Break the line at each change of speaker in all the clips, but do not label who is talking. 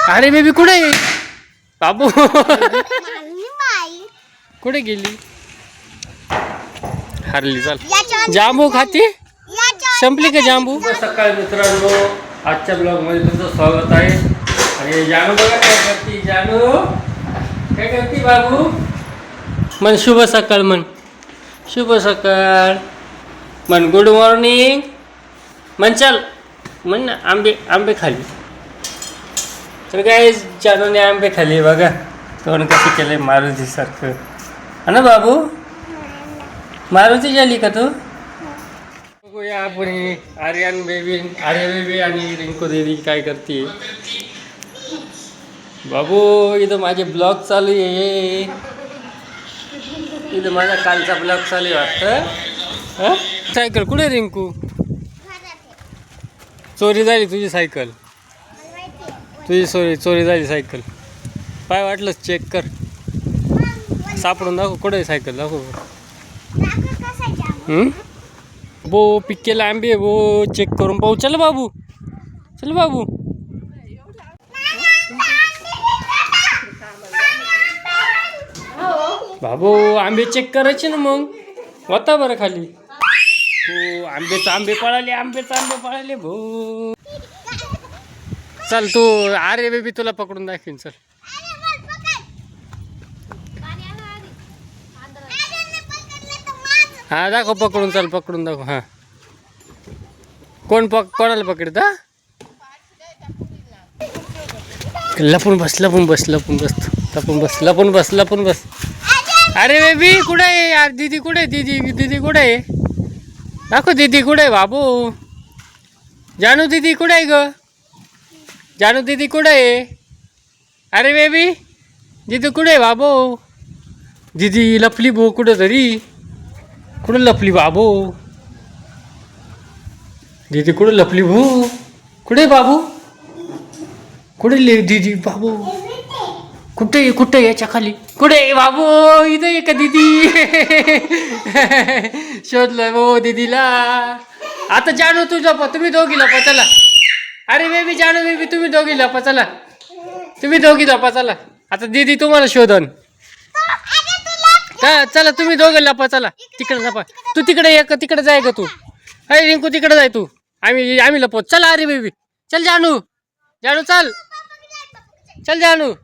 अरे बेबी कुठे आहे बाबू? कुठे गेली? हरली. चल जांबू खाती? संपली का जांबू? सकाळी मित्रांनो, आजच्या ब्लॉग मध्ये तुमचं स्वागत आहे. आणि जानू बघा काय करते. जानू काय करते बाबू? मन शुभ सकाळ, मन शुभ सकाळ, मन गुड मॉर्निंग, मन चल, मन ना आंबे आंबे खाली. तर काय जानूने आंबे खाली बघा. तोंड कशी केलंय मारुती सारखं. हा ना बाबू? मारुती झाली का तू? बघूया आपण आर्यन बेबी, आर्या बेबी आणि रिंकू देवी काय करते. बाबू इथं माझे ब्लॉग चालू आहे. इथं माझा कालचा ब्लॉग चालू आहे वाटतं. सायकल कुठे रिंकू? चोरी झाली तुझी सायकल. तुझी चोरी झाली सायकल. पाय वाटलं चेक कर. सापडून दाखव कुठे सायकल दाखव. बो पिकेला आंबे बो चेक करून पाहू. चल बाबू, चल बाबू. बाबू आंबे चेक करायचे ना मग. होता बरं खाली. हो आंबे पळाले भो. चल तू अरे बेबी तुला पकडून दाखवीन. चल हा दाखव पकडून. चल पकडून दाखव. हा कोणाला पकडत? लपून बस. अरे बेबी कुठे आहे यार? दीदी कुठे? दीदी कुठे आहे? दाखव दीदी कुठे आहे बाबू? जानू दीदी कुठे आहे ग? जानू दीदी कुठे आहे? अरे बेबी दीदी कुठे आहे बाबू? दीदी लपली भो कुठं तरी. कुठं लपली बाबू? दीदी कुठं लपली भो? कुठे बाबू? कुठे दीदी बाबू? कुठे याच्या खाली? कुठे बाबू? इथं आहे का दीदी? शोधलं हो दीदीला. आता जानू तुझा तुम्ही दोघी लपा चला. अरे बेबी जानू बेबी तुम्ही दोघी लपा चला. चला. आता दीदी तुम्हाला शोधन. चला तुम्ही दोघं लपा चला. तिकडे लपा. तू तिकडे जाय का तू? अरे रिंकू तिकडे जाय तू. आम्ही लपवत. चला अरे बेबी चल. जानू चल. चल जानू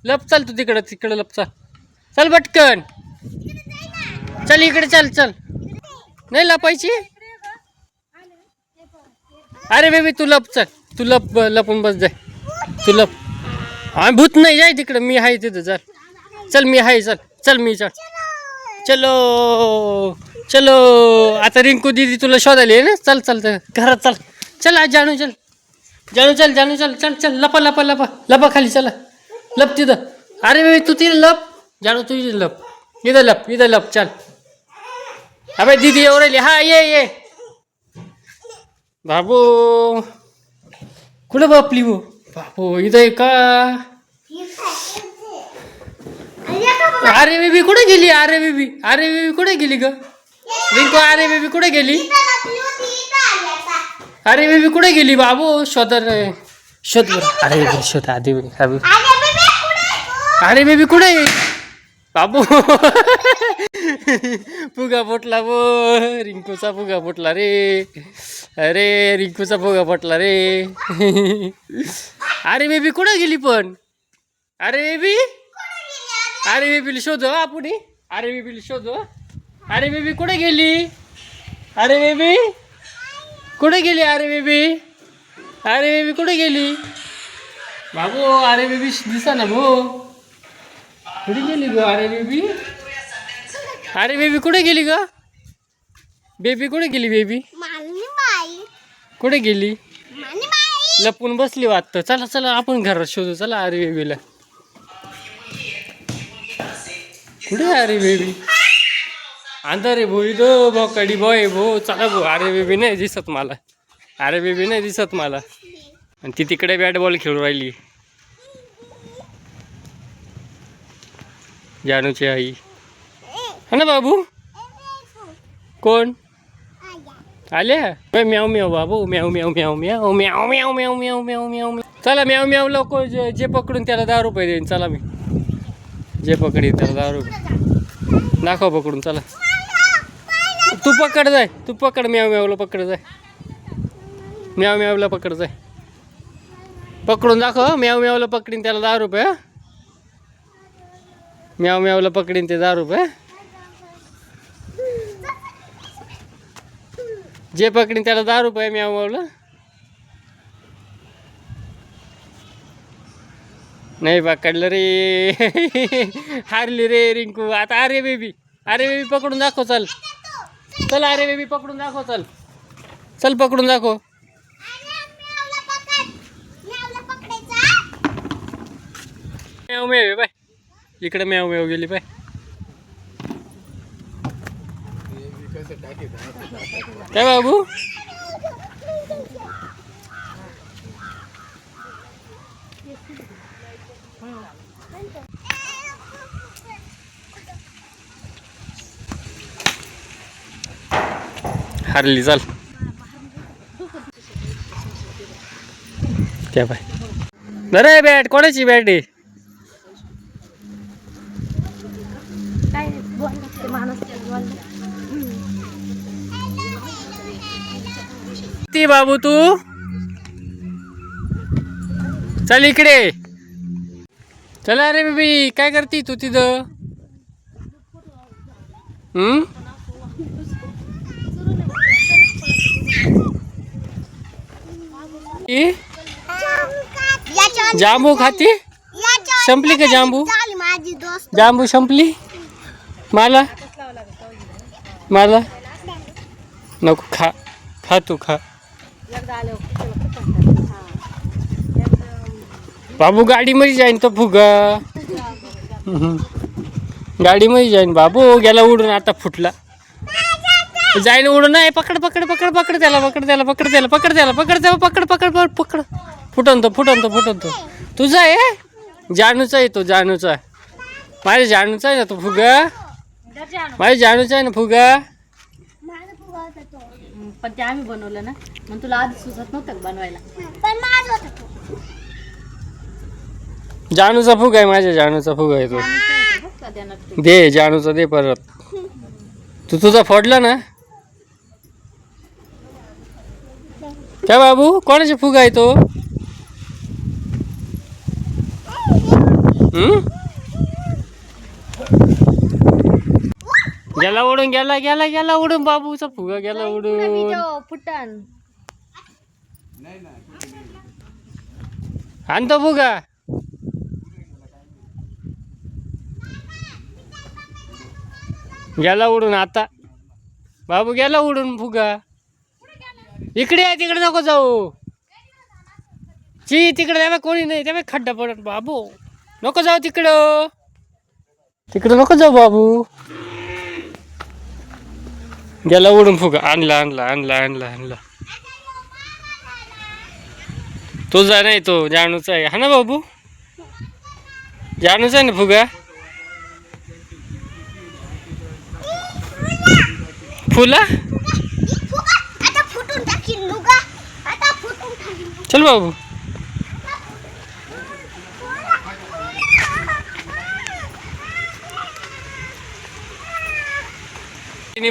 लप. चल तू तिकडे लप. चल पटकन. चल इकडे चल. नाही लपायची. अरे बेबी तू लप. चल तू लपून बस जाय. तू लप. भूत नाही जाय तिकडे. मी आहे तिथं. चल मी आहे. चल मी चलो. आता रिंकू दीदी तुला शोधायला आहे ना. चल घरात चल आज जानू चल. लपा खाली. चला लप तिथं. अरे बेबी तू तिथं लप. जानू तू इथं लप. इथं लप. चल अबे दीदी येऊ राहिली. हा ये बाबू. कुठं बापली हो बाबू? इथं आहे का? अरे बेबी कुठे गेली? अरे बेबी कुठे गेली ग रिंकू? अरे बेबी कुठे गेली? अरे बेबी कुठे गेली बाबू? शोध. अरे बेबी शोध आधी. अरे बेबी कुठे बाबू? फुगा फुटला वो. रिंकूचा फुगा फुटला रे. अरे रिंकूचा फुगा फुटला रे. अरे बेबी कुठे गेली पण? अरे बेबीला शोध आपण. अरे बेबीला शोध. अरे बेबी कुठे गेली? अरे बेबी कुठे गेली? अरे बेबी कुठे गेली बाबू? अरे बेबी दिसा ना भो. कुठे गेली ग अरे बेबी? अरे बेबी कुठे गेली ग? बेबी कुठे गेली? बेबी कुठे गेली? लपून बसली वाटतं. चला आपण घरात शोधू. चला अरे बेबीला. कुठे अरे बेबी? अंधारे भो इथं बोकडी बॉय भो. चला भो. अरे बेबी नाही दिसत मला. आणि ती तिकडे बॅट बॉल खेळू राहिली. जानूची आई हा ना बाबू? कोण आल्या? म्याव म्याव बाबू. म्याव. चला म्याव म्याव लोक जे पकडून त्याला 10 रुपये देईन. चला मी जे पकडीन त्याला 10 रुपये दाखव पकडून. चला तू पकड जाय, तू पकड. म्याव म्यावला पकड जाय, म्याव म्यावला पकड जाय. पकडून दाखव. म्याव म्यावला पकडीन त्याला 10 रुपये. म्याव म्यावला पकडीन ते 10 रुपये. जे पकडीन त्याला 10 रुपये म्याव म्यावला. नाही पकडलं रे. हारली रे रिंकू. आता अरे बेबी, अरे बेबी पकडून दाखव. चल चल अरे बेबी पकडून दाखव. चल चल पकडून दाखव. म्याव म्याव बाय. इकडे म्याव म्याव गेली बाय. काय बाबू हारली. चाल त्या बाय. अरे बॅट कोणाची बॅट आहे? ती बाबू तू चल इकडे. चल अरे बेबी काय करती तू तिथं? जांबू खाती? संपली का जांबू? जांबू संपली? मला मला नको. खा खा तू खा. बाबू गाडीमध्ये जाईन तो फुगा. गाडीमध्ये जाईन बाबू. गेला उडून. आता फुटला जाईन उडून. नाही पकड पकड पकड पकड त्याला. पकड त्याला. पकड त्याला. पकड त्याला. पकड त्याला. पकड पकड पकड पकड. फुटन तो फुटन तो फुटन तो. तुझा आहे जानूचा आहे तो. जानूचा माझ्या जानूचा आहे ना तो फुगा. माझ्या जानूचा आहे ना फुगा.
पण ते आम्ही बनवलं ना. मग तुला आधी सुचत नव्हतं बनवायला.
जानूचा फुगा आहे. माझ्या जानूचा फुगा आहे तो. दे जानूचा दे परत. तू तुझा फोडला ना. काय बाबू कोणाचा फुगा आहे तो? गेला उडून. गेला गेला गेला उडून. बाबूचा फुगा गेला उडून.
फुटन
आणतो फुगा. गेला उडून. आता बाबू गेला उडून फुगा. इकडे आहे. तिकडे नको जाऊ. ची तिकडे त्यामुळे कोणी नाही. त्यामुळे खड्डा पडत. बाबू नको जाऊ तिकडं. तिकडं नको जाऊ बाबू. गेला उडून फुगा. आणला आणला आणला आणला आणला. तुझा नाही तो जानूचा आहे. हा ना बाबू? जानूचा आहे ना फुगा. फुला चल बाबू.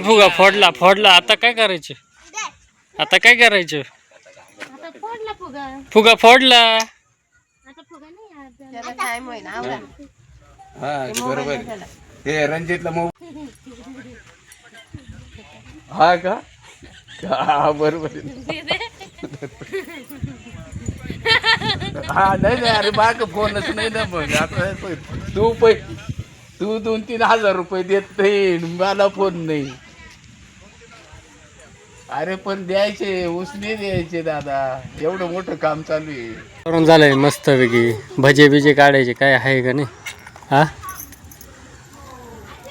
फुगा फोडला फोडला. आता काय करायचं? आता काय करायचं? फुगा फोडला.
बरोबर. हे रणजितला हा का? हा बरोबर. हा नाही अरे बाग फोनच नाही ना. मग आता तू 2-3 हजार रुपये देत नाही. मला फोन नाही. अरे पण द्यायचे उसने द्यायचे दादा. एवढं मोठं काम चालू आहे.
करून झालंय मस्त पैकी. भजे बिजे काढायचे काय आहे का नाही? हा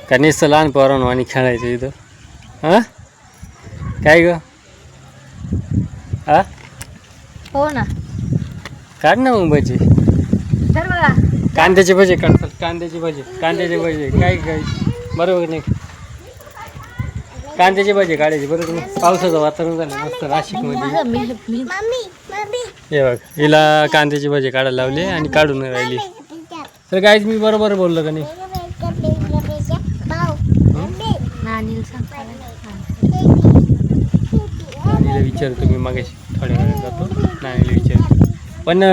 का नुसतं लहान पोरांनो आणि खेळायचं इथं? हा काय ग? हा
हो ना.
काढ ना मग भजे.
तर बघा
कांद्याचे भजे काढतात. कांद्याचे भजे. कांद्याचे भजे काय काय बरोबर नाही. कांद्याचे भजे काढायचे बरोबर नाही. पावसाचं वातावरण झालं मस्त नाशिक मध्ये. हे बघ हिला कांद्याची भाजी काढायला लावली आणि काढून नाही राहिली. तर काहीच मी बरोबर बोललो का नाही?
नानीला सांग
नानीला विचारतो मी मागाशी थोड्या वेळात जातो नानीला विचारतो. पण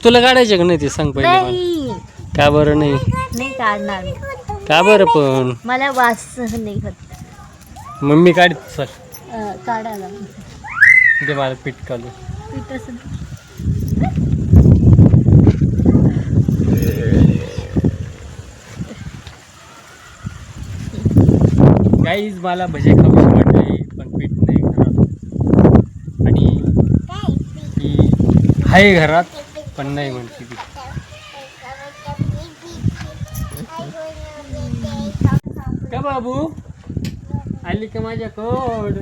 तुला काढायचे का नाही ते सांग पहिले मला.
नाही
का बरं नाही?
नाही काढणार मी.
का बरं पण?
मला वास सहन नाही होत.
मम्मी काढ चल
काढायला
ते मला पीठ काढू.
पीठ असं
गाईज मला भजे खाऊशी वाटले पण पीठ नाही घरात आणि ती आहे घरात पण नाही म्हणते ती. का बाबू आली का माझ्या कोड?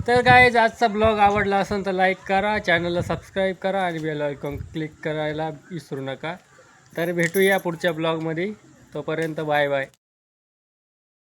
तर गाईज आजचा ब्लॉग आवडला असेल तर लाईक करा, चॅनलला सबस्क्राईब करा आणि बेल आयकॉन क्लिक करायला विसरू नका. तर भेटूया पुढच्या ब्लॉगमध्ये. तोपर्यंत बाय बाय.